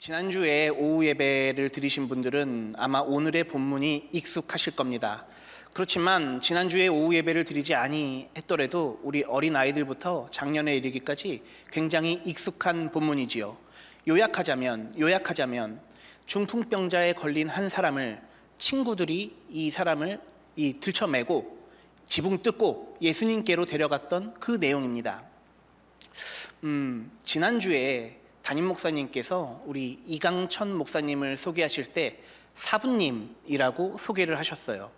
지난주에 오후 예배를 드리신 분들은 아마 오늘의 본문이 익숙하실 겁니다. 그렇지만 지난주에 오후 예배를 드리지 아니했더라도 우리 어린아이들부터 장년에 이르기까지 굉장히 익숙한 본문이지요. 요약하자면 중풍병자에 걸린 한 사람을 친구들이 이 사람을 들쳐매고 지붕 뜯고 예수님께로 데려갔던 그 내용입니다. 지난주에 담임 목사님께서 우리 이강천 목사님을 소개하실 때 사부님이라고 소개를 하셨어요.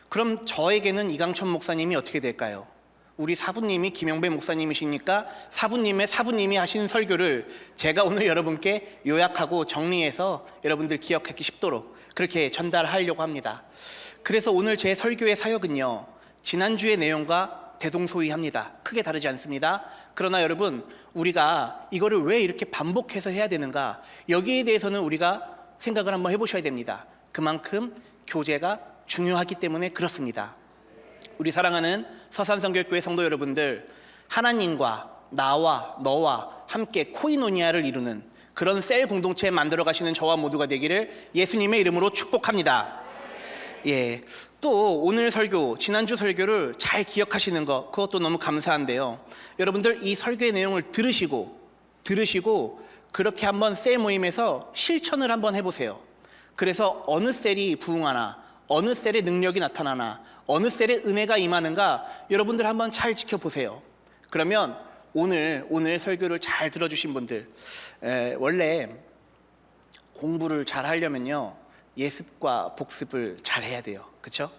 그럼 저에게는 이강천 목사님이 어떻게 될까요? 우리 사부님이 김영배 목사님이시니까 사부님의 사부님이 하신 설교를 제가 오늘 여러분께 요약하고 정리해서 여러분들 기억하기 쉽도록 그렇게 전달하려고 합니다. 그래서 오늘 제 설교의 사역은요, 지난주의 내용과 대동소이합니다. 크게 다르지 않습니다. 그러나 여러분, 우리가 이거를 왜 이렇게 반복해서 해야 되는가, 여기에 대해서는 우리가 생각을 한번 해보셔야 됩니다. 그만큼 교제가 중요하기 때문에 그렇습니다. 우리 사랑하는 서산성결교회 성도 여러분들, 하나님과 나와 너와 함께 코이노니아를 이루는 그런 셀 공동체 만들어 가시는 저와 모두가 되기를 예수님의 이름으로 축복합니다. 또 오늘 설교, 지난주 설교를 잘 기억하시는 것, 그것도 너무 감사한데요. 여러분들 이 설교의 내용을 들으시고 그렇게 한번 셀 모임에서 실천을 한번 해보세요. 그래서 어느 셀이 부흥하나, 어느 셀의 능력이 나타나나, 어느 셀의 은혜가 임하는가 여러분들 한번 잘 지켜보세요. 그러면 오늘 설교를 잘 들어주신 분들, 원래 공부를 잘 하려면요, 예습과 복습을 잘 해야 돼요. 그렇죠?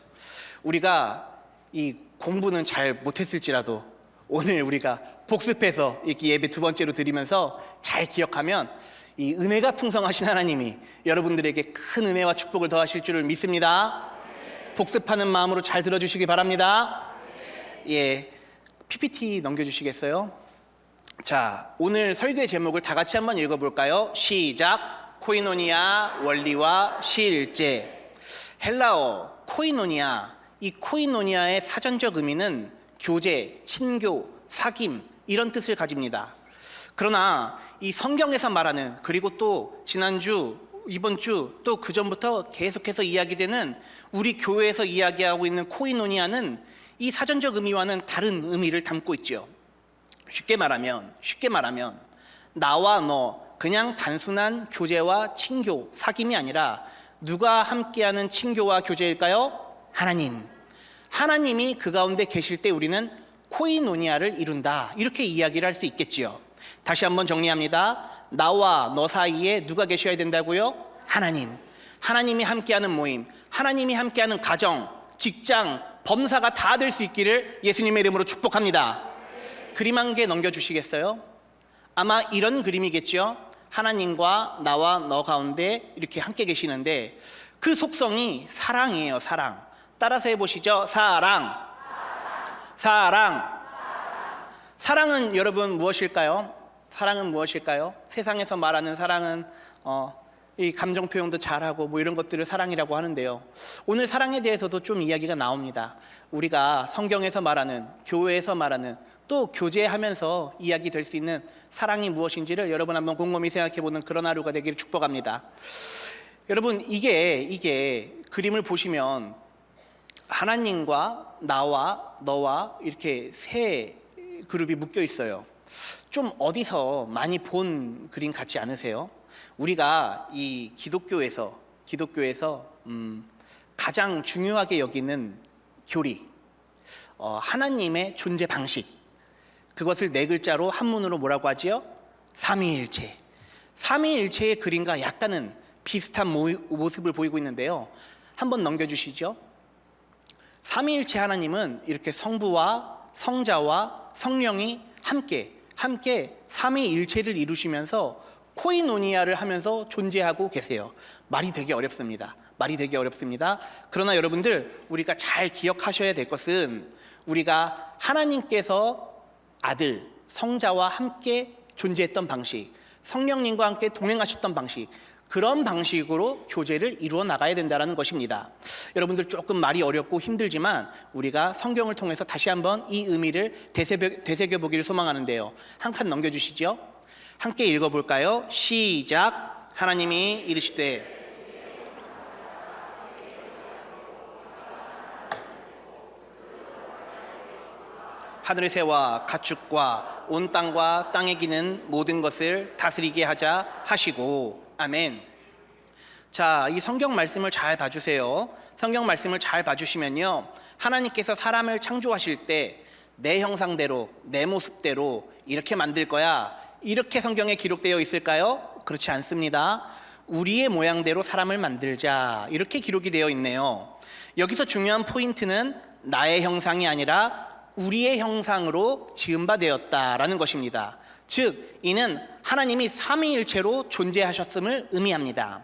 우리가 이 공부는 잘 못했을지라도 오늘 우리가 복습해서 이렇게 예배 두 번째로 드리면서 잘 기억하면 이 은혜가 풍성하신 하나님이 여러분들에게 큰 은혜와 축복을 더하실 줄을 믿습니다. 복습하는 마음으로 잘 들어주시기 바랍니다. PPT 넘겨주시겠어요? 자, 오늘 설교의 제목을 다 같이 한번 읽어볼까요? 시작! 코이노니아 원리와 실제. 헬라어 코이노니아, 이 코이노니아의 사전적 의미는 교제, 친교, 사귐 이런 뜻을 가집니다. 그러나 이 성경에서 말하는, 그리고 또 지난주, 이번 주, 또 그 전부터 계속해서 이야기되는 우리 교회에서 이야기하고 있는 코이노니아는 이 사전적 의미와는 다른 의미를 담고 있죠. 쉽게 말하면 나와 너, 그냥 단순한 교제와 친교, 사귐이 아니라 누가 함께하는 친교와 교제일까요? 하나님이 그 가운데 계실 때 우리는 코이노니아를 이룬다, 이렇게 이야기를 할 수 있겠지요. 다시 한번 정리합니다. 나와 너 사이에 누가 계셔야 된다고요? 하나님이 함께하는 모임, 하나님이 함께하는 가정, 직장, 범사가 다 될 수 있기를 예수님의 이름으로 축복합니다. 그림 한 개 넘겨주시겠어요? 아마 이런 그림이겠죠. 하나님과 나와 너 가운데 이렇게 함께 계시는데 그 속성이 사랑이에요. 사랑. 따라서 해보시죠. 사랑은 여러분 무엇일까요? 세상에서 말하는 사랑은 이 감정 표현도 잘하고 뭐 이런 것들을 사랑이라고 하는데요. 오늘 사랑에 대해서도 좀 이야기가 나옵니다. 우리가 성경에서 말하는, 교회에서 말하는, 또 교제하면서 이야기될 수 있는 사랑이 무엇인지를 여러분 한번 곰곰이 생각해보는 그런 하루가 되기를 축복합니다. 여러분, 이게 그림을 보시면 하나님과 나와 너와 이렇게 세 그룹이 묶여 있어요. 좀 어디서 많이 본 그림 같지 않으세요? 우리가 이 기독교에서 가장 중요하게 여기는 교리, 하나님의 존재 방식, 그것을 네 글자로 한문으로 뭐라고 하지요? 삼위일체. 삼위일체의 그림과 약간은 비슷한 모습을 보이고 있는데요. 한번 넘겨주시죠. 삼위일체 하나님은 이렇게 성부와 성자와 성령이 함께 삼위일체를 이루시면서 코이노니아를 하면서 존재하고 계세요. 말이 되게 어렵습니다. 그러나 여러분들, 우리가 잘 기억하셔야 될 것은 우리가 하나님께서 아들, 성자와 함께 존재했던 방식, 성령님과 함께 동행하셨던 방식, 그런 방식으로 교제를 이루어 나가야 된다는 것입니다. 여러분들 조금 말이 어렵고 힘들지만 우리가 성경을 통해서 다시 한번 이 의미를 되새겨 보기를 소망하는데요. 한 칸 넘겨주시죠. 함께 읽어볼까요? 시작. 하나님이 이르시되 하늘의 새와 가축과 온 땅과 땅에 기는 모든 것을 다스리게 하자 하시고. 아멘. 자, 이 성경 말씀을 잘 봐주세요. 성경 말씀을 잘 봐주시면요, 하나님께서 사람을 창조하실 때 내 형상대로 내 모습대로 이렇게 만들 거야, 이렇게 성경에 기록되어 있을까요? 그렇지 않습니다. 우리의 모양대로 사람을 만들자, 이렇게 기록이 되어 있네요. 여기서 중요한 포인트는 나의 형상이 아니라 우리의 형상으로 지은 바 되었다라는 것입니다. 즉 이는 하나님이 삼위일체로 존재하셨음을 의미합니다.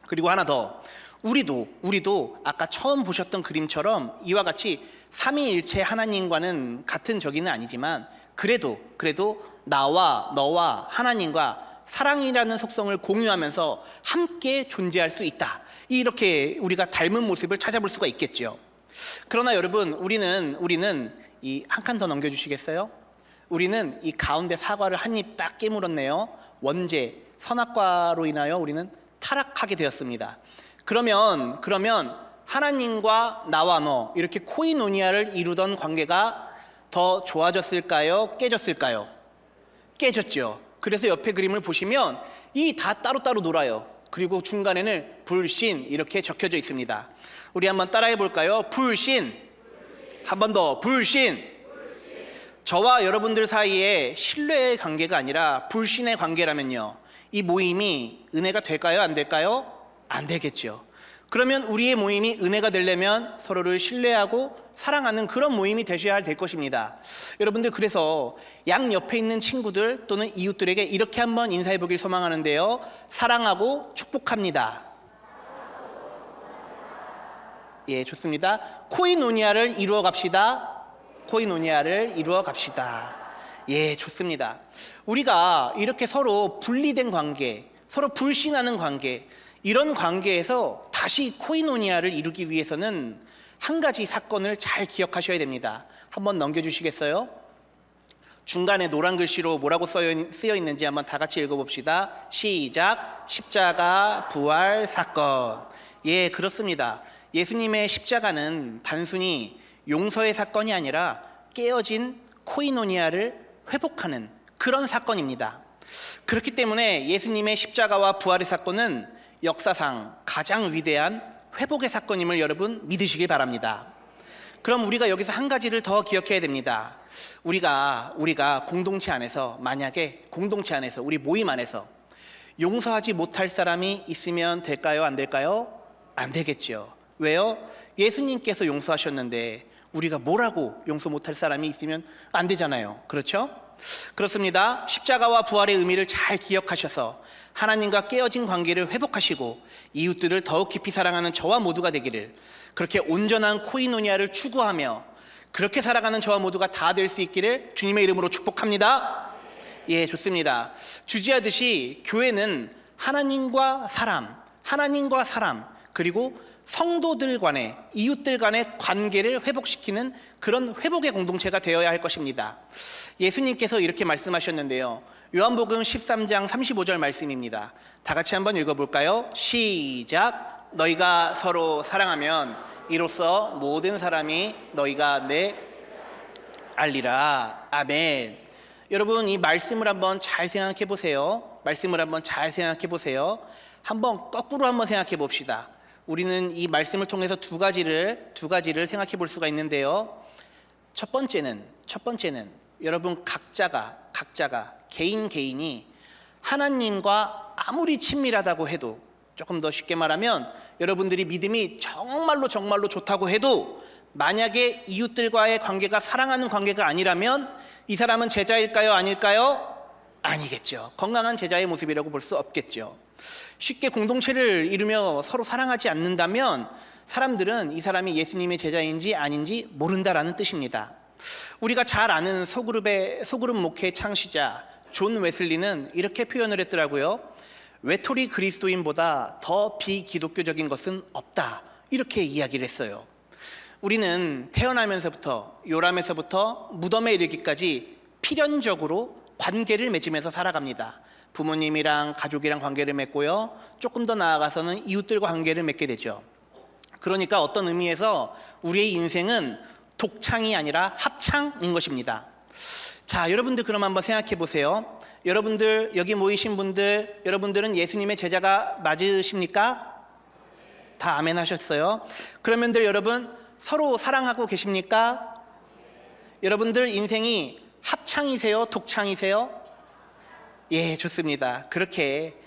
그리고 하나 더, 우리도 아까 처음 보셨던 그림처럼 이와 같이 삼위일체 하나님과는 같은 저기는 아니지만 그래도 나와 너와 하나님과 사랑이라는 속성을 공유하면서 함께 존재할 수 있다, 이렇게 우리가 닮은 모습을 찾아볼 수가 있겠죠. 그러나 여러분, 우리는 이 한 칸 더 넘겨주시겠어요? 우리는 이 가운데 사과를 한 입 딱 깨물었네요. 원죄, 선악과로 인하여 우리는 타락하게 되었습니다. 그러면 하나님과 나와 너, 이렇게 코이노니아를 이루던 관계가 더 좋아졌을까요? 깨졌을까요? 깨졌죠. 그래서 옆에 그림을 보시면 이 다 따로따로 놀아요. 그리고 중간에는 불신 이렇게 적혀져 있습니다. 우리 한번 따라해 볼까요? 불신. 한 번 더, 불신. 저와 여러분들 사이에 신뢰의 관계가 아니라 불신의 관계라면요, 이 모임이 은혜가 될까요? 안 될까요? 안 되겠죠. 그러면 우리의 모임이 은혜가 되려면 서로를 신뢰하고 사랑하는 그런 모임이 되셔야 될 것입니다. 여러분들, 그래서 양 옆에 있는 친구들 또는 이웃들에게 이렇게 한번 인사해 보길 소망하는데요, 사랑하고 축복합니다. 예, 좋습니다. 코이노니아를 이루어 갑시다. 코이노니아를 이루어 갑시다. 예, 좋습니다. 우리가 이렇게 서로 분리된 관계, 서로 불신하는 관계, 이런 관계에서 다시 코이노니아를 이루기 위해서는 한 가지 사건을 잘 기억하셔야 됩니다. 한번 넘겨주시겠어요? 중간에 노란 글씨로 뭐라고 쓰여 있는지 한번 다 같이 읽어봅시다. 시작. 십자가 부활 사건. 예, 그렇습니다. 예수님의 십자가는 단순히 용서의 사건이 아니라 깨어진 코이노니아를 회복하는 그런 사건입니다. 그렇기 때문에 예수님의 십자가와 부활의 사건은 역사상 가장 위대한 회복의 사건임을 여러분 믿으시길 바랍니다. 그럼 우리가 여기서 한 가지를 더 기억해야 됩니다. 우리가 공동체 안에서, 만약에 공동체 안에서, 우리 모임 안에서 용서하지 못할 사람이 있으면 될까요? 안 될까요? 안 되겠죠. 왜요? 예수님께서 용서하셨는데 우리가 뭐라고 용서 못할 사람이 있으면 안 되잖아요. 그렇죠? 그렇습니다. 십자가와 부활의 의미를 잘 기억하셔서 하나님과 깨어진 관계를 회복하시고 이웃들을 더욱 깊이 사랑하는 저와 모두가 되기를, 그렇게 온전한 코이노니아를 추구하며 그렇게 살아가는 저와 모두가 다 될 수 있기를 주님의 이름으로 축복합니다. 예, 좋습니다. 주지하듯이 교회는 하나님과 사람, 그리고 성도들 간의, 이웃들 간의 관계를 회복시키는 그런 회복의 공동체가 되어야 할 것입니다. 예수님께서 이렇게 말씀하셨는데요, 요한복음 13장 35절 말씀입니다. 다 같이 한번 읽어볼까요? 시작. 너희가 서로 사랑하면 이로써 모든 사람이 너희가 내 알리라. 아멘. 여러분, 이 말씀을 한번 잘 생각해 보세요. 한번 거꾸로 한번 생각해 봅시다. 우리는 이 말씀을 통해서 두 가지를 생각해 볼 수가 있는데요. 첫 번째는 여러분 각자가 개인이 하나님과 아무리 친밀하다고 해도, 조금 더 쉽게 말하면 여러분들이 믿음이 정말로 좋다고 해도 만약에 이웃들과의 관계가 사랑하는 관계가 아니라면 이 사람은 제자일까요? 아닐까요? 아니겠죠. 건강한 제자의 모습이라고 볼 수 없겠죠. 쉽게 공동체를 이루며 서로 사랑하지 않는다면 사람들은 이 사람이 예수님의 제자인지 아닌지 모른다라는 뜻입니다. 우리가 잘 아는 소그룹 목회 창시자 존 웨슬리는 이렇게 표현을 했더라고요. 외톨이 그리스도인보다 더 비기독교적인 것은 없다, 이렇게 이야기를 했어요. 우리는 태어나면서부터 요람에서부터 무덤에 이르기까지 필연적으로 관계를 맺으면서 살아갑니다. 부모님이랑 가족이랑 관계를 맺고요. 조금 더 나아가서는 이웃들과 관계를 맺게 되죠. 그러니까 어떤 의미에서 우리의 인생은 독창이 아니라 합창인 것입니다. 자, 여러분들 그럼 한번 생각해 보세요. 여러분들 여기 모이신 분들, 여러분들은 예수님의 제자가 맞으십니까? 다 아멘 하셨어요. 그러면들 여러분 서로 사랑하고 계십니까? 여러분들 인생이 합창이세요? 독창이세요? 예, 좋습니다. 그렇게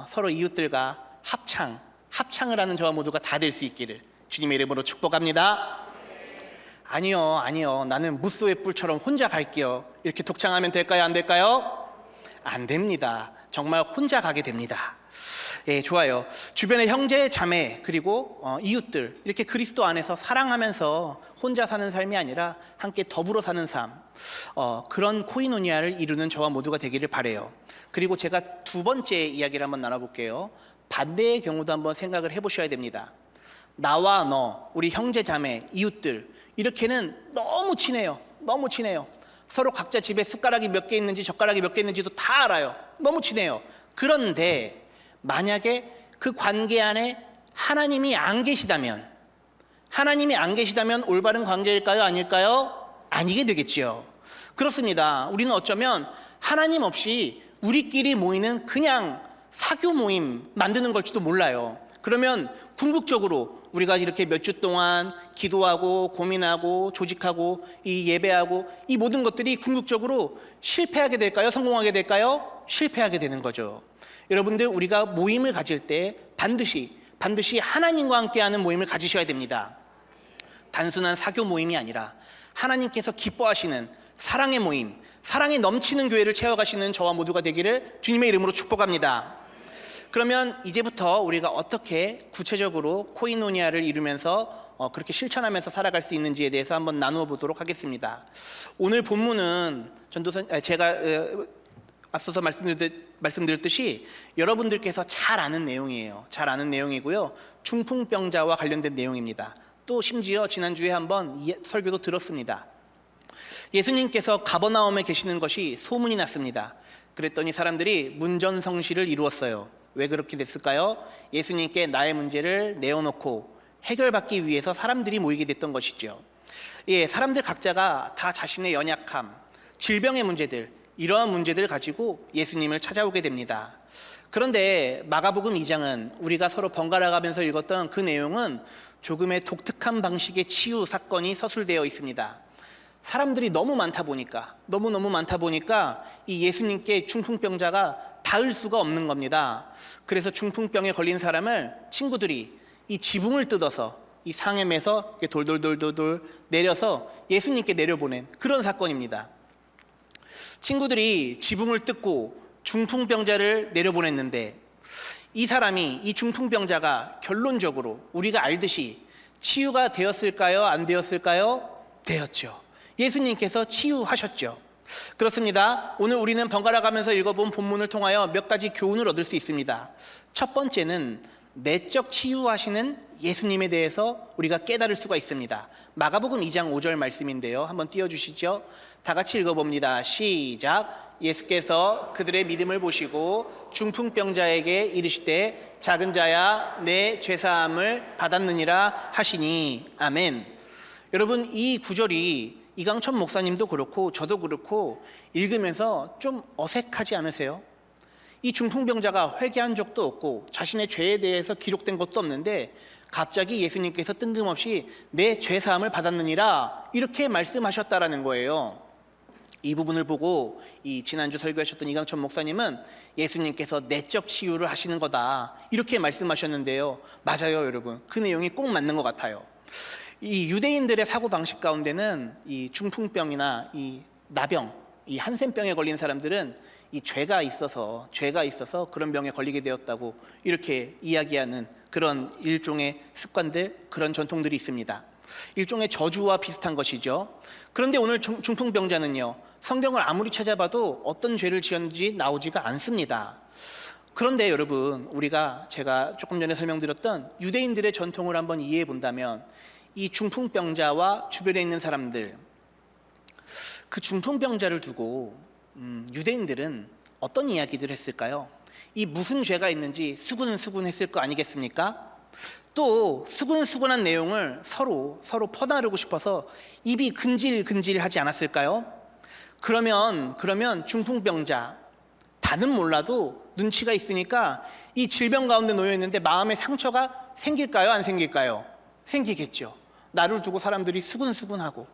서로 이웃들과 합창을 하는 저와 모두가 다 될 수 있기를 주님의 이름으로 축복합니다. 아니요. 나는 무소의 뿔처럼 혼자 갈게요. 이렇게 독창하면 될까요? 안 될까요? 안 됩니다. 정말 혼자 가게 됩니다. 예, 좋아요. 주변의 형제, 자매, 그리고 이웃들, 이렇게 그리스도 안에서 사랑하면서 혼자 사는 삶이 아니라 함께 더불어 사는 삶, 그런 코이노니아를 이루는 저와 모두가 되기를 바라요. 그리고 제가 두 번째 이야기를 한번 나눠볼게요. 반대의 경우도 한번 생각을 해보셔야 됩니다. 나와 너, 우리 형제, 자매, 이웃들, 이렇게는 너무 친해요. 너무 친해요. 서로 각자 집에 숟가락이 몇 개 있는지 젓가락이 몇 개 있는지도 다 알아요. 너무 친해요. 그런데 만약에 그 관계 안에 하나님이 안 계시다면 올바른 관계일까요? 아닐까요? 아니게 되겠지요. 그렇습니다. 우리는 어쩌면 하나님 없이 우리끼리 모이는 그냥 사교 모임 만드는 걸지도 몰라요. 그러면 궁극적으로 우리가 이렇게 몇 주 동안 기도하고 고민하고 조직하고 이 예배하고 이 모든 것들이 궁극적으로 실패하게 될까요? 성공하게 될까요? 실패하게 되는 거죠. 여러분들, 우리가 모임을 가질 때 반드시 하나님과 함께하는 모임을 가지셔야 됩니다. 단순한 사교 모임이 아니라 하나님께서 기뻐하시는 사랑의 모임, 사랑이 넘치는 교회를 채워가시는 저와 모두가 되기를 주님의 이름으로 축복합니다. 그러면 이제부터 우리가 어떻게 구체적으로 코이노니아를 이루면서 그렇게 실천하면서 살아갈 수 있는지에 대해서 한번 나누어 보도록 하겠습니다. 오늘 본문은 제가 앞서서 말씀드렸듯이 여러분들께서 잘 아는 내용이에요. 잘 아는 내용이고요. 중풍병자와 관련된 내용입니다. 또 심지어 지난주에 한번 설교도 들었습니다. 예수님께서 가버나움에 계시는 것이 소문이 났습니다. 그랬더니 사람들이 문전성시를 이루었어요. 왜 그렇게 됐을까요? 예수님께 나의 문제를 내어놓고 해결받기 위해서 사람들이 모이게 됐던 것이죠. 예, 사람들 각자가 다 자신의 연약함, 질병의 문제들, 이러한 문제들을 가지고 예수님을 찾아오게 됩니다. 그런데 마가복음 2장은 우리가 서로 번갈아 가면서 읽었던 그 내용은 조금의 독특한 방식의 치유 사건이 서술되어 있습니다. 사람들이 너무 많다 보니까 이 예수님께 중풍병자가 닿을 수가 없는 겁니다. 그래서 중풍병에 걸린 사람을 친구들이 이 지붕을 뜯어서 이 상엠에서 돌돌돌돌 내려서 예수님께 내려보낸 그런 사건입니다. 친구들이 지붕을 뜯고 중풍병자를 내려보냈는데 이 중풍병자가 결론적으로 우리가 알듯이 치유가 되었을까요? 안 되었을까요? 되었죠. 예수님께서 치유하셨죠. 그렇습니다. 오늘 우리는 번갈아 가면서 읽어본 본문을 통하여 몇 가지 교훈을 얻을 수 있습니다. 첫 번째는 내적 치유하시는 예수님에 대해서 우리가 깨달을 수가 있습니다. 마가복음 2장 5절 말씀인데요. 한번 띄워주시죠. 다 같이 읽어봅니다. 시작. 예수께서 그들의 믿음을 보시고 중풍병자에게 이르시되 작은 자야 내 죄사함을 받았느니라 하시니. 아멘. 여러분, 이 구절이 이강천 목사님도 그렇고 저도 그렇고 읽으면서 좀 어색하지 않으세요? 이 중풍병자가 회개한 적도 없고 자신의 죄에 대해서 기록된 것도 없는데 갑자기 예수님께서 뜬금없이 내 죄사함을 받았느니라 이렇게 말씀하셨다라는 거예요. 이 부분을 보고 이 지난주 설교하셨던 이강천 목사님은 예수님께서 내적 치유를 하시는 거다 이렇게 말씀하셨는데요. 맞아요, 여러분. 그 내용이 꼭 맞는 것 같아요. 이 유대인들의 사고방식 가운데는 이 중풍병이나 이 나병, 이 한센병에 걸린 사람들은 이 죄가 있어서 그런 병에 걸리게 되었다고 이렇게 이야기하는 그런 일종의 습관들, 그런 전통들이 있습니다. 일종의 저주와 비슷한 것이죠. 그런데 오늘 중풍병자는요, 성경을 아무리 찾아봐도 어떤 죄를 지었는지 나오지가 않습니다. 그런데 여러분, 제가 조금 전에 설명드렸던 유대인들의 전통을 한번 이해해 본다면 이 중풍병자와 주변에 있는 사람들, 그 중풍병자를 두고 유대인들은 어떤 이야기들을 했을까요? 이 무슨 죄가 있는지 수군수군했을 거 아니겠습니까? 또 수군수군한 내용을 서로 퍼나르고 싶어서 입이 근질근질하지 않았을까요? 그러면 중풍병자, 다는 몰라도 눈치가 있으니까 이 질병 가운데 놓여 있는데 마음의 상처가 생길까요? 안 생길까요? 생기겠죠. 나를 두고 사람들이 수군수군하고,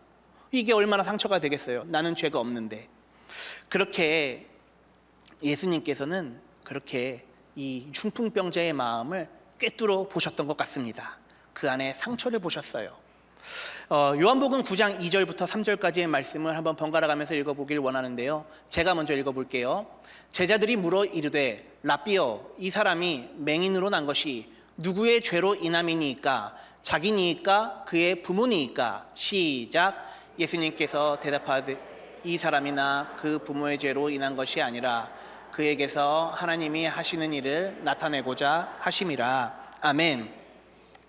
이게 얼마나 상처가 되겠어요. 나는 죄가 없는데. 그렇게 예수님께서는 그렇게 이 중풍병자의 마음을 꿰뚫어 보셨던 것 같습니다. 그 안에 상처를 보셨어요. 요한복음 9장 2절부터 3절까지의 말씀을 한번 번갈아 가면서 읽어보길 원하는데요. 제가 먼저 읽어볼게요. 제자들이 물어 이르되 라삐어, 이 사람이 맹인으로 난 것이 누구의 죄로 인함이니까? 자기니까 그의 부모니까? 시작. 예수님께서 대답하되 이 사람이나 그 부모의 죄로 인한 것이 아니라 그에게서 하나님이 하시는 일을 나타내고자 하심이라. 아멘.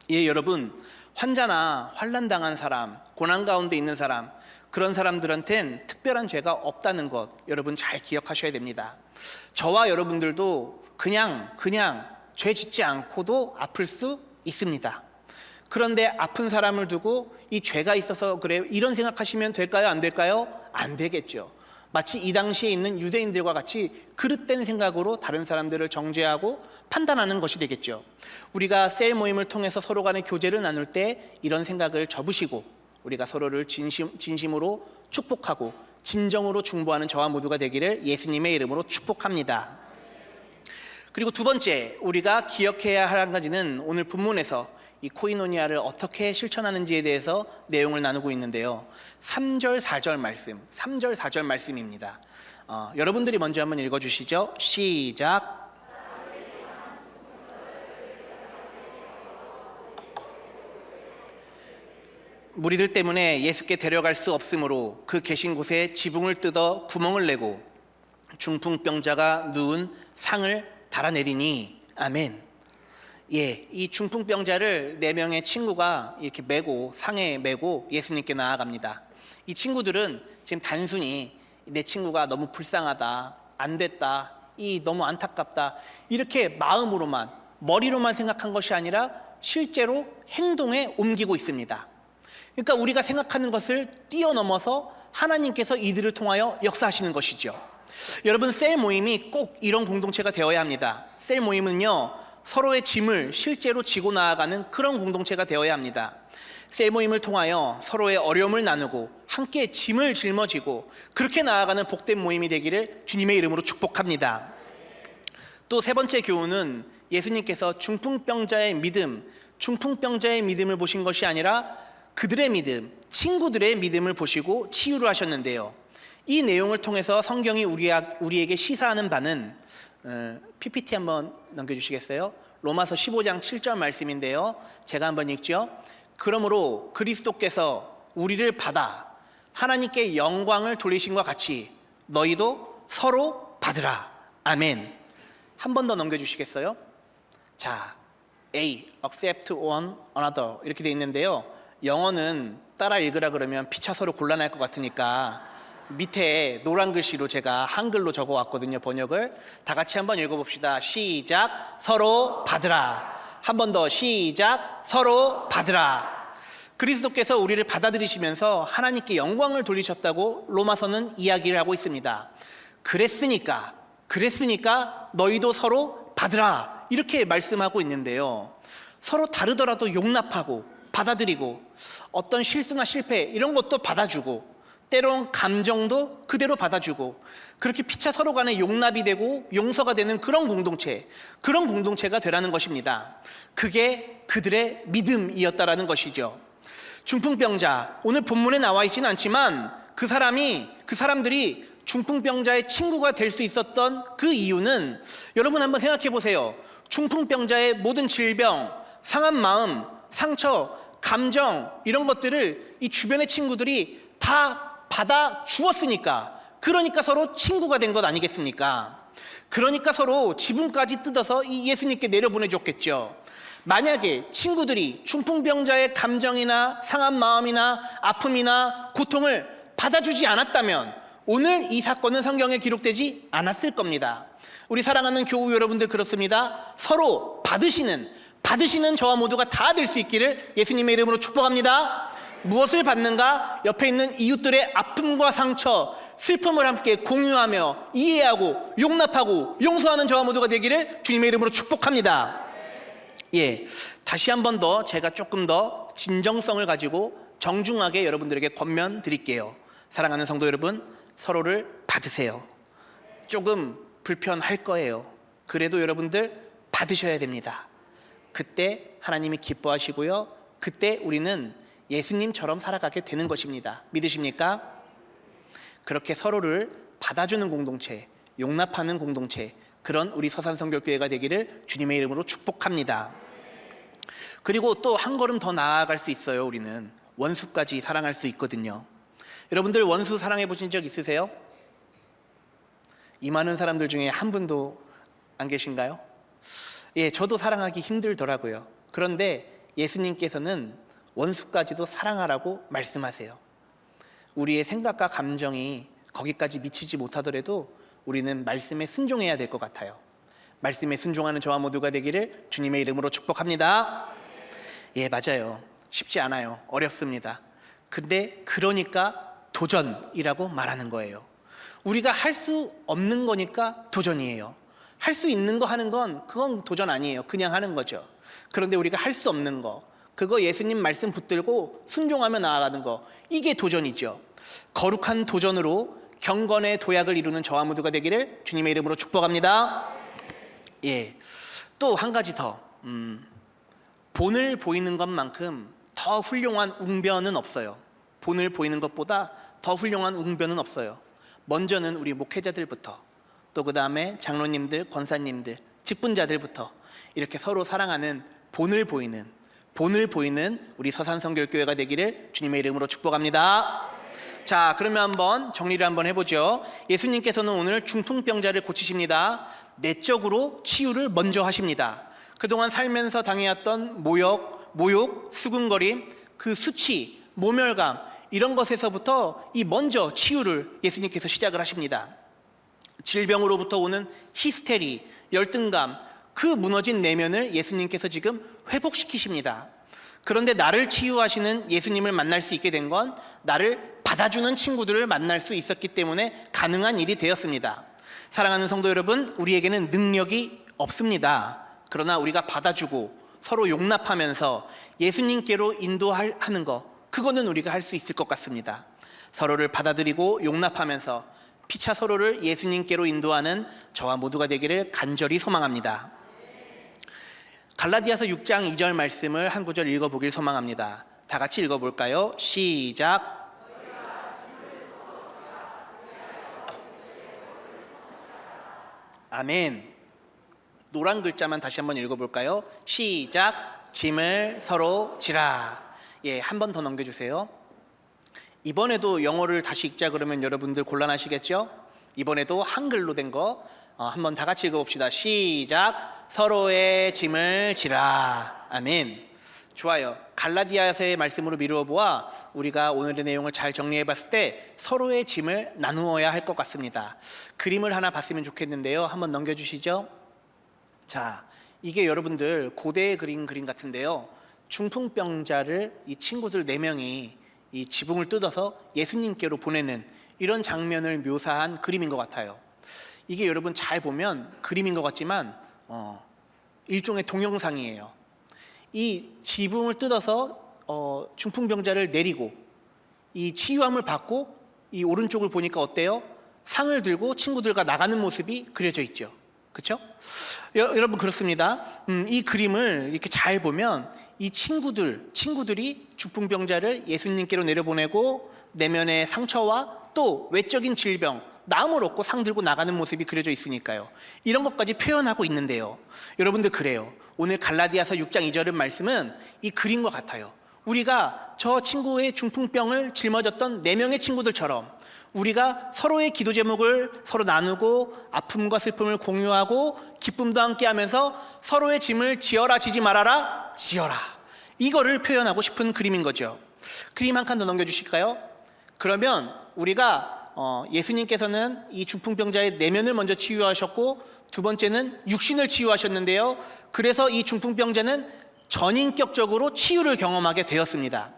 예, 여러분, 환자나 환난당한 사람, 고난 가운데 있는 사람, 그런 사람들한텐 특별한 죄가 없다는 것 여러분 잘 기억하셔야 됩니다. 저와 여러분들도 그냥 죄 짓지 않고도 아플 수 있습니다. 그런데 아픈 사람을 두고 이 죄가 있어서 그래요, 이런 생각하시면 될까요? 안 될까요? 안 되겠죠. 마치 이 당시에 있는 유대인들과 같이 그릇된 생각으로 다른 사람들을 정죄하고 판단하는 것이 되겠죠. 우리가 셀 모임을 통해서 서로 간의 교제를 나눌 때 이런 생각을 접으시고 우리가 서로를 진심으로 축복하고 진정으로 중보하는 저와 모두가 되기를 예수님의 이름으로 축복합니다. 그리고 두 번째, 우리가 기억해야 할 한 가지는 오늘 본문에서 이 코이노니아를 어떻게 실천하는지에 대해서 내용을 나누고 있는데요. 3절 4절 말씀입니다. 여러분들이 먼저 한번 읽어주시죠. 시작. 무리들 때문에 예수께 데려갈 수 없으므로 그 계신 곳에 지붕을 뜯어 구멍을 내고 중풍병자가 누운 상을 달아내리니. 아멘. 예, 이 중풍병자를 4명의 친구가 이렇게 상에 메고 예수님께 나아갑니다. 이 친구들은 지금 단순히 내 친구가 너무 불쌍하다, 안 됐다, 너무 안타깝다, 이렇게 머리로만 생각한 것이 아니라 실제로 행동에 옮기고 있습니다. 그러니까 우리가 생각하는 것을 뛰어넘어서 하나님께서 이들을 통하여 역사하시는 것이죠. 여러분, 셀 모임이 꼭 이런 공동체가 되어야 합니다. 셀 모임은요, 서로의 짐을 실제로 지고 나아가는 그런 공동체가 되어야 합니다. 셀 모임을 통하여 서로의 어려움을 나누고 함께 짐을 짊어지고 그렇게 나아가는 복된 모임이 되기를 주님의 이름으로 축복합니다. 또 세 번째 교훈은 예수님께서 중풍병자의 믿음을 보신 것이 아니라 그들의 믿음, 친구들의 믿음을 보시고 치유를 하셨는데요. 이 내용을 통해서 성경이 우리에게 시사하는 바는 PPT 한번 넘겨주시겠어요? 로마서 15장 7절 말씀인데요. 제가 한번 읽죠. 그러므로 그리스도께서 우리를 받아 하나님께 영광을 돌리신 것 같이 너희도 서로 받으라. 아멘. 한 번 더 넘겨주시겠어요? 자, A, accept one another 이렇게 돼 있는데요. 영어는 따라 읽으라 그러면 피차서로 곤란할 것 같으니까 밑에 노란 글씨로 제가 한글로 적어 왔거든요. 번역을 다 같이 한번 읽어봅시다. 시작. 서로 받으라. 한 번 더. 시작. 서로 받으라. 그리스도께서 우리를 받아들이시면서 하나님께 영광을 돌리셨다고 로마서는 이야기를 하고 있습니다. 그랬으니까 너희도 서로 받으라, 이렇게 말씀하고 있는데요. 서로 다르더라도 용납하고 받아들이고 어떤 실수나 실패 이런 것도 받아주고 때론 감정도 그대로 받아주고 그렇게 피차 서로 간에 용납이 되고 용서가 되는 그런 공동체가 되라는 것입니다. 그게 그들의 믿음이었다라는 것이죠. 중풍병자, 오늘 본문에 나와 있지는 않지만 그 사람들이 중풍병자의 친구가 될 수 있었던 그 이유는 여러분 한번 생각해 보세요. 중풍병자의 모든 질병, 상한 마음, 상처, 감정 이런 것들을 이 주변의 친구들이 다 받아 주었으니까, 그러니까 서로 친구가 된 것 아니겠습니까? 그러니까 서로 지붕까지 뜯어서 이 예수님께 내려보내줬겠죠. 만약에 친구들이 중풍병자의 감정이나 상한 마음이나 아픔이나 고통을 받아주지 않았다면 오늘 이 사건은 성경에 기록되지 않았을 겁니다. 우리 사랑하는 교우 여러분들, 그렇습니다. 서로 받으시는 저와 모두가 다 될 수 있기를 예수님의 이름으로 축복합니다. 무엇을 받는가? 옆에 있는 이웃들의 아픔과 상처, 슬픔을 함께 공유하며 이해하고 용납하고 용서하는 저와 모두가 되기를 주님의 이름으로 축복합니다. 예, 다시 한 번 더 제가 조금 더 진정성을 가지고 정중하게 여러분들에게 권면드릴게요. 사랑하는 성도 여러분, 서로를 받으세요. 조금 불편할 거예요. 그래도 여러분들 받으셔야 됩니다. 그때 하나님이 기뻐하시고요, 그때 우리는 예수님처럼 살아가게 되는 것입니다. 믿으십니까? 그렇게 서로를 받아주는 공동체, 용납하는 공동체, 그런 우리 서산성결교회가 되기를 주님의 이름으로 축복합니다. 그리고 또 한 걸음 더 나아갈 수 있어요. 우리는 원수까지 사랑할 수 있거든요. 여러분들 원수 사랑해 보신 적 있으세요? 이 많은 사람들 중에 한 분도 안 계신가요? 예, 저도 사랑하기 힘들더라고요. 그런데 예수님께서는 원수까지도 사랑하라고 말씀하세요. 우리의 생각과 감정이 거기까지 미치지 못하더라도 우리는 말씀에 순종해야 될 것 같아요. 말씀에 순종하는 저와 모두가 되기를 주님의 이름으로 축복합니다. 예, 맞아요. 쉽지 않아요. 어렵습니다. 근데 그러니까 도전이라고 말하는 거예요. 우리가 할 수 없는 거니까 도전이에요. 할 수 있는 거 하는 건 그건 도전 아니에요. 그냥 하는 거죠. 그런데 우리가 할 수 없는 거, 그거 예수님 말씀 붙들고 순종하며 나아가는 거, 이게 도전이죠. 거룩한 도전으로 경건의 도약을 이루는 저와 모두가 되기를 주님의 이름으로 축복합니다. 예, 또 한 가지 더, 본을 보이는 것만큼 더 훌륭한 웅변은 없어요. 본을 보이는 것보다 더 훌륭한 웅변은 없어요. 먼저는 우리 목회자들부터, 또 그 다음에 장로님들, 권사님들, 직분자들부터 이렇게 서로 사랑하는 본을 보이는 우리 서산성결교회가 되기를 주님의 이름으로 축복합니다. 자, 그러면 한번 정리를 한번 해보죠. 예수님께서는 오늘 중풍병자를 고치십니다. 내적으로 치유를 먼저 하십니다. 그동안 살면서 당해왔던 모욕, 수군거림, 그 수치, 모멸감, 이런 것에서부터 이 먼저 치유를 예수님께서 시작을 하십니다. 질병으로부터 오는 히스테리, 열등감, 그 무너진 내면을 예수님께서 지금 회복시키십니다. 그런데 나를 치유하시는 예수님을 만날 수 있게 된 건 나를 받아주는 친구들을 만날 수 있었기 때문에 가능한 일이 되었습니다. 사랑하는 성도 여러분, 우리에게는 능력이 없습니다. 그러나 우리가 받아주고 서로 용납하면서 예수님께로 인도하는 거, 그거는 우리가 할 수 있을 것 같습니다. 서로를 받아들이고 용납하면서 피차 서로를 예수님께로 인도하는 저와 모두가 되기를 간절히 소망합니다. 갈라디아서 6장 2절 말씀을 한 구절 읽어보길 소망합니다. 다 같이 읽어볼까요? 시작. 아멘. 노란 글자만 다시 한번 읽어볼까요? 시작. 짐을 서로 지라. 예, 한 번 더 넘겨주세요. 이번에도 영어를 다시 읽자 그러면 여러분들 곤란하시겠죠? 이번에도 한글로 된 거 한번 다 같이 읽어봅시다. 시작. 서로의 짐을 지라. 아멘. 좋아요. 갈라디아서의 말씀으로 미루어 보아 우리가 오늘의 내용을 잘 정리해 봤을 때 서로의 짐을 나누어야 할 것 같습니다. 그림을 하나 봤으면 좋겠는데요. 한번 넘겨주시죠. 자, 이게 여러분들 고대에 그린 그림 같은데요. 중풍병자를 이 친구들 4명이 이 지붕을 뜯어서 예수님께로 보내는 이런 장면을 묘사한 그림인 것 같아요. 이게 여러분 잘 보면 그림인 것 같지만 일종의 동영상이에요. 이 지붕을 뜯어서 중풍병자를 내리고 이 치유함을 받고 이 오른쪽을 보니까 어때요? 상을 들고 친구들과 나가는 모습이 그려져 있죠. 그렇죠? 여러분 그렇습니다. 이 그림을 이렇게 잘 보면 이 친구들이 중풍병자를 예수님께로 내려보내고 내면의 상처와 또 외적인 질병, 나음을 얻고 상 들고 나가는 모습이 그려져 있으니까요. 이런 것까지 표현하고 있는데요. 여러분들 그래요. 오늘 갈라디아서 6장 2절의 말씀은 이 그림과 같아요. 우리가 저 친구의 중풍병을 짊어졌던 4명의 친구들처럼 우리가 서로의 기도 제목을 서로 나누고 아픔과 슬픔을 공유하고 기쁨도 함께 하면서 서로의 짐을 지어라 지지 말아라 지어라, 이거를 표현하고 싶은 그림인 거죠. 그림 한 칸 더 넘겨주실까요? 그러면 우리가 예수님께서는 이 중풍병자의 내면을 먼저 치유하셨고 두 번째는 육신을 치유하셨는데요. 그래서 이 중풍병자는 전인격적으로 치유를 경험하게 되었습니다.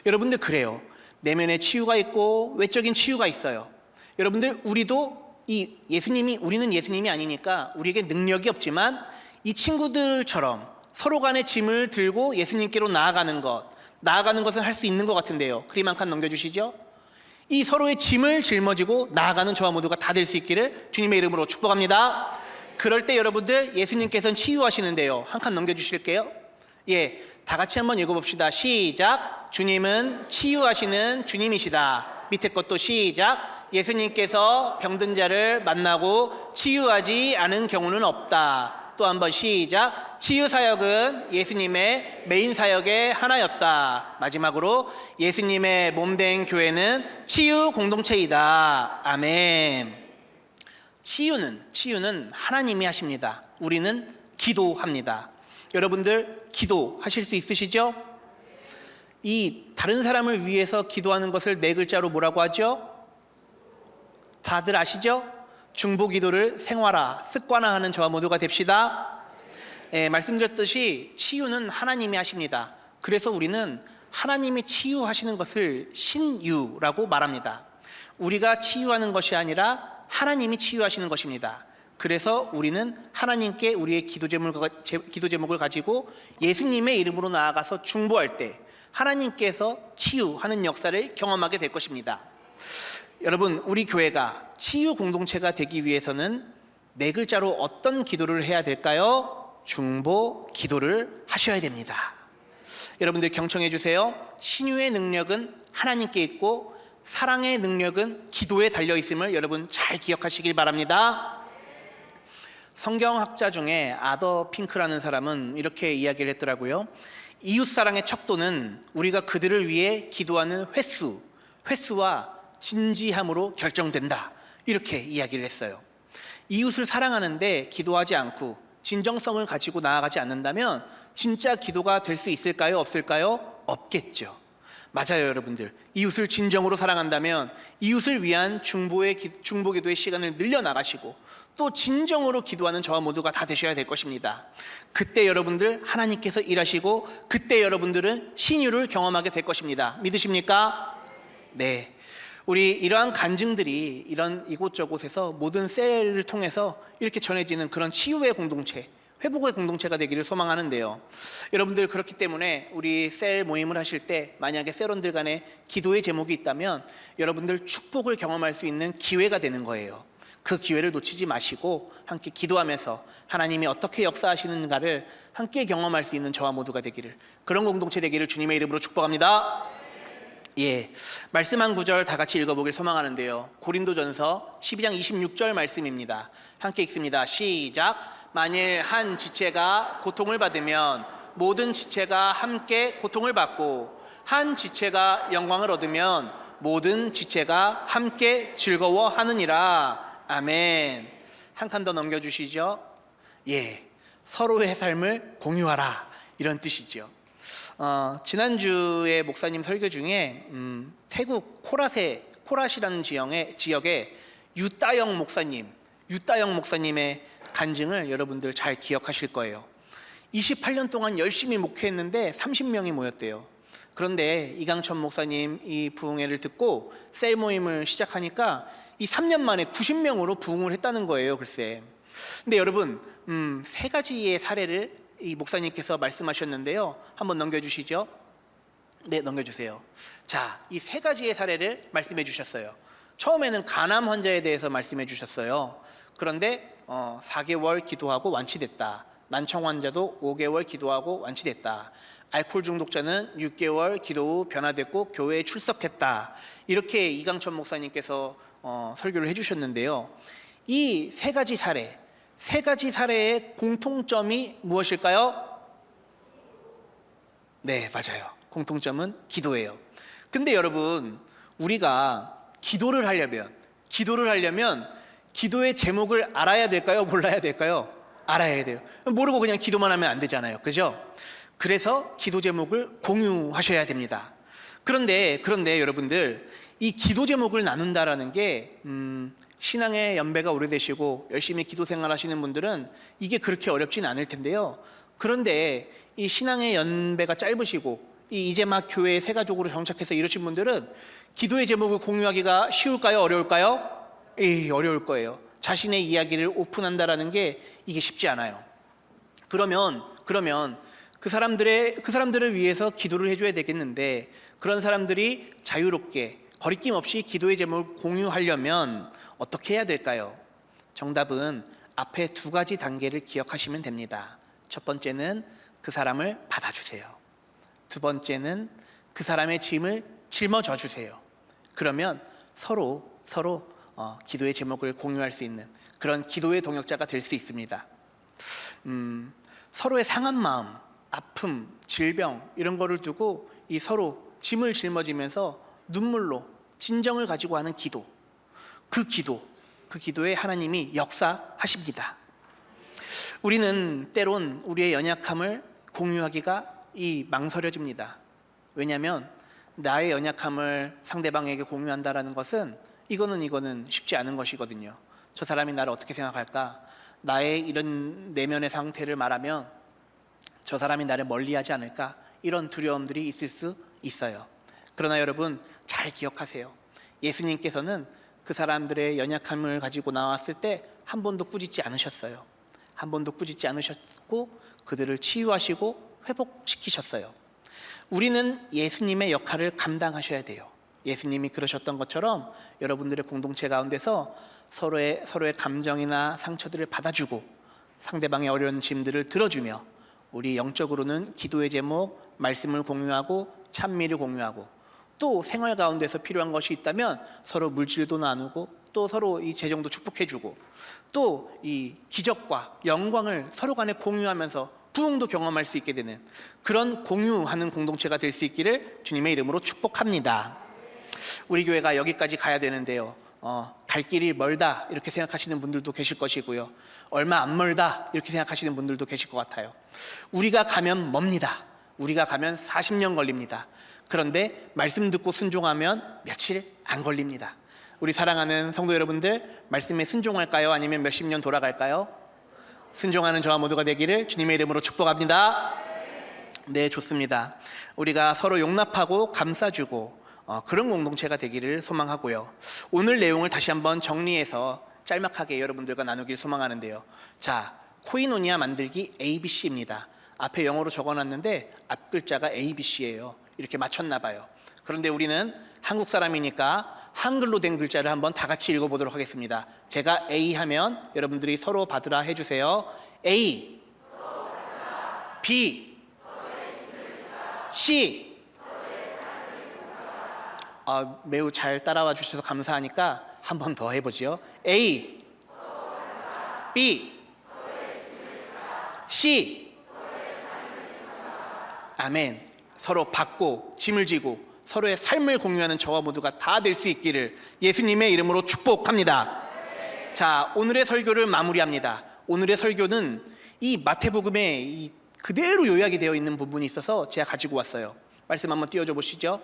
여러분들 그래요. 내면의 치유가 있고 외적인 치유가 있어요. 여러분들 우리도 우리는 예수님이 아니니까 우리에게 능력이 없지만 이 친구들처럼 서로 간의 짐을 들고 예수님께로 나아가는 것은 할 수 있는 것 같은데요. 그림 한 칸 넘겨주시죠. 이 서로의 짐을 짊어지고 나아가는 저와 모두가 다 될 수 있기를 주님의 이름으로 축복합니다. 그럴 때 여러분들 예수님께서는 치유하시는데요. 한 칸 넘겨주실게요. 예, 다 같이 한번 읽어봅시다. 시작. 주님은 치유하시는 주님이시다. 밑에 것도 시작. 예수님께서 병든 자를 만나고 치유하지 않은 경우는 없다. 또 한번 시작. 치유 사역은 예수님의 메인 사역의 하나였다. 마지막으로 예수님의 몸된 교회는 치유 공동체이다. 아멘. 치유는 하나님이 하십니다. 우리는 기도합니다. 여러분들 기도하실 수 있으시죠? 이 다른 사람을 위해서 기도하는 것을 네 글자로 뭐라고 하죠? 다들 아시죠? 중보기도를 생활화, 습관화하는 저와 모두가 됩시다. 말씀드렸듯이 치유는 하나님이 하십니다. 그래서 우리는 하나님이 치유하시는 것을 신유라고 말합니다. 우리가 치유하는 것이 아니라 하나님이 치유하시는 것입니다. 그래서 우리는 하나님께 우리의 기도 제목을 가지고 예수님의 이름으로 나아가서 중보할 때 하나님께서 치유하는 역사를 경험하게 될 것입니다. 여러분, 우리 교회가 치유 공동체가 되기 위해서는 네 글자로 어떤 기도를 해야 될까요? 중보 기도를 하셔야 됩니다. 여러분들 경청해 주세요. 신유의 능력은 하나님께 있고 사랑의 능력은 기도에 달려 있음을 여러분 잘 기억하시길 바랍니다. 성경학자 중에 아더 핑크라는 사람은 이렇게 이야기를 했더라고요. 이웃사랑의 척도는 우리가 그들을 위해 기도하는 횟수와 진지함으로 결정된다. 이렇게 이야기를 했어요. 이웃을 사랑하는데 기도하지 않고 진정성을 가지고 나아가지 않는다면 진짜 기도가 될 수 있을까요? 없을까요? 없겠죠. 맞아요, 여러분들. 이웃을 진정으로 사랑한다면 이웃을 위한 중보기도의 시간을 늘려나가시고 또 진정으로 기도하는 저와 모두가 다 되셔야 될 것입니다. 그때 여러분들 하나님께서 일하시고 그때 여러분들은 신유를 경험하게 될 것입니다. 믿으십니까? 네. 우리 이러한 간증들이 이곳저곳에서 모든 셀을 통해서 이렇게 전해지는 그런 치유의 공동체, 회복의 공동체가 되기를 소망하는데요. 여러분들 그렇기 때문에 우리 셀 모임을 하실 때 만약에 셀원들 간에 기도의 제목이 있다면 여러분들 축복을 경험할 수 있는 기회가 되는 거예요. 그 기회를 놓치지 마시고 함께 기도하면서 하나님이 어떻게 역사하시는가를 함께 경험할 수 있는 저와 모두가 되기를, 그런 공동체 되기를 주님의 이름으로 축복합니다. 예, 말씀 한 구절 다 같이 읽어보길 소망하는데요. 고린도전서 12장 26절 말씀입니다. 함께 읽습니다. 시작. 만일 한 지체가 고통을 받으면 모든 지체가 함께 고통을 받고 한 지체가 영광을 얻으면 모든 지체가 함께 즐거워하느니라. 아멘. 한 칸 더 넘겨주시죠. 예, 서로의 삶을 공유하라, 이런 뜻이죠. 지난주에 목사님 설교 중에 태국 코랏이라는 지역에 유따영 목사님의 간증을 여러분들 잘 기억하실 거예요. 28년 동안 열심히 목회했는데 30명이 모였대요. 그런데 이강천 목사님 이 부흥회를 듣고 셀 모임을 시작하니까 이 3년 만에 90명으로 부흥을 했다는 거예요. 글쎄. 근데 여러분, 세 가지의 사례를 이 목사님께서 말씀하셨는데요. 한번 넘겨주시죠. 네, 넘겨주세요. 자, 이 세 가지의 사례를 말씀해 주셨어요. 처음에는 간암 환자에 대해서 말씀해 주셨어요. 그런데 4개월 기도하고 완치됐다. 난청 환자도 5개월 기도하고 완치됐다. 알코올 중독자는 6개월 기도 후 변화됐고 교회에 출석했다. 이렇게 이강천 목사님께서 설교를 해주셨는데요. 이 세 가지 사례의 공통점이 무엇일까요? 네, 맞아요. 공통점은 기도예요. 근데 여러분, 우리가 기도를 하려면 기도의 제목을 알아야 될까요? 몰라야 될까요? 알아야 돼요. 모르고 그냥 기도만 하면 안 되잖아요. 그죠? 그래서 기도 제목을 공유하셔야 됩니다. 그런데 여러분들, 이 기도 제목을 나눈다라는 게 신앙의 연배가 오래되시고 열심히 기도 생활하시는 분들은 이게 그렇게 어렵진 않을 텐데요. 그런데 이 신앙의 연배가 짧으시고 이제 막 교회에 새 가족으로 정착해서 이러신 분들은 기도의 제목을 공유하기가 쉬울까요? 어려울까요? 어려울 거예요. 자신의 이야기를 오픈한다라는 게 이게 쉽지 않아요. 그러면 그 사람들을 위해서 기도를 해줘야 되겠는데, 그런 사람들이 자유롭게 거리낌 없이 기도의 제목을 공유하려면 어떻게 해야 될까요? 정답은 앞에 두 가지 단계를 기억하시면 됩니다. 첫 번째는 그 사람을 받아주세요. 두 번째는 그 사람의 짐을 짊어져 주세요. 그러면 서로 기도의 제목을 공유할 수 있는 그런 기도의 동역자가 될 수 있습니다. 서로의 상한 마음, 아픔, 질병 이런 거를 두고 이 서로 짐을 짊어지면서 눈물로 진정을 가지고 하는 기도, 그 기도에 하나님이 역사하십니다. 우리는 때론 우리의 연약함을 공유하기가 망설여집니다. 왜냐하면 나의 연약함을 상대방에게 공유한다라는 것은 이거는 쉽지 않은 것이거든요. 저 사람이 나를 어떻게 생각할까? 나의 이런 내면의 상태를 말하면 저 사람이 나를 멀리하지 않을까? 이런 두려움들이 있을 수 있어요. 그러나 여러분 잘 기억하세요. 예수님께서는 그 사람들의 연약함을 가지고 나왔을 때 한 번도 꾸짖지 않으셨어요. 한 번도 꾸짖지 않으셨고 그들을 치유하시고 회복시키셨어요. 우리는 예수님의 역할을 감당하셔야 돼요. 예수님이 그러셨던 것처럼 여러분들의 공동체 가운데서 서로의 감정이나 상처들을 받아주고 상대방의 어려운 짐들을 들어주며 우리 영적으로는 기도의 제목, 말씀을 공유하고 찬미를 공유하고 또 생활 가운데서 필요한 것이 있다면 서로 물질도 나누고 또 서로 이 재정도 축복해주고 또 이 기적과 영광을 서로 간에 공유하면서 부흥도 경험할 수 있게 되는 그런 공유하는 공동체가 될 수 있기를 주님의 이름으로 축복합니다. 우리 교회가 여기까지 가야 되는데요. 갈 길이 멀다 이렇게 생각하시는 분들도 계실 것이고요. 얼마 안 멀다 이렇게 생각하시는 분들도 계실 것 같아요. 우리가 가면 멉니다. 우리가 가면 40년 걸립니다. 그런데 말씀 듣고 순종하면 며칠 안 걸립니다. 우리 사랑하는 성도 여러분들, 말씀에 순종할까요? 아니면 몇십 년 돌아갈까요? 순종하는 저와 모두가 되기를 주님의 이름으로 축복합니다. 네, 좋습니다. 우리가 서로 용납하고 감싸주고 그런 공동체가 되기를 소망하고요. 오늘 내용을 다시 한번 정리해서 짤막하게 여러분들과 나누길 소망하는데요. 자, 코이노니아 만들기 ABC입니다. 앞에 영어로 적어놨는데 앞 글자가 ABC예요. 이렇게 맞췄나 봐요. 그런데 우리는 한국 사람이니까 한글로 된 글자를 한번 다 같이 읽어보도록 하겠습니다. 제가 A 하면 여러분들이 서로 받으라 해주세요. A, B, C. 매우 잘 따라와 주셔서 감사하니까 한 번 더 해보죠. A, B, C. 아멘. 서로 받고 짐을 지고 서로의 삶을 공유하는 저와 모두가 다 될 수 있기를 예수님의 이름으로 축복합니다. 자, 오늘의 설교를 마무리합니다. 오늘의 설교는 이 마태복음에 그대로 요약이 되어 있는 부분이 있어서 제가 가지고 왔어요. 말씀 한번 띄워줘 보시죠.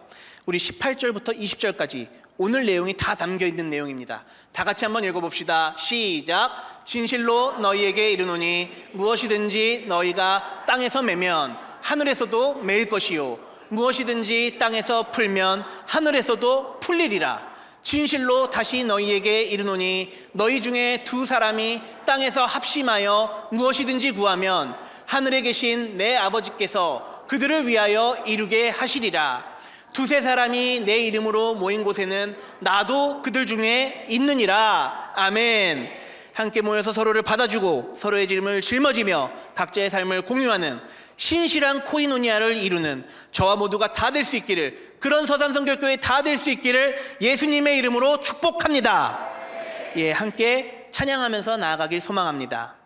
우리 18절부터 20절까지 오늘 내용이 다 담겨 있는 내용입니다. 다 같이 한번 읽어봅시다. 시작. 진실로 너희에게 이르노니 무엇이든지 너희가 땅에서 매면 하늘에서도 매일 것이요 무엇이든지 땅에서 풀면 하늘에서도 풀리리라. 진실로 다시 너희에게 이르노니 너희 중에 두 사람이 땅에서 합심하여 무엇이든지 구하면 하늘에 계신 내 아버지께서 그들을 위하여 이루게 하시리라. 두세 사람이 내 이름으로 모인 곳에는 나도 그들 중에 있느니라. 아멘. 함께 모여서 서로를 받아주고 서로의 짐을 짊어지며 각자의 삶을 공유하는 신실한 코이노니아를 이루는 저와 모두가 다 될 수 있기를, 그런 서산성결교회 다 될 수 있기를 예수님의 이름으로 축복합니다. 예, 함께 찬양하면서 나아가길 소망합니다.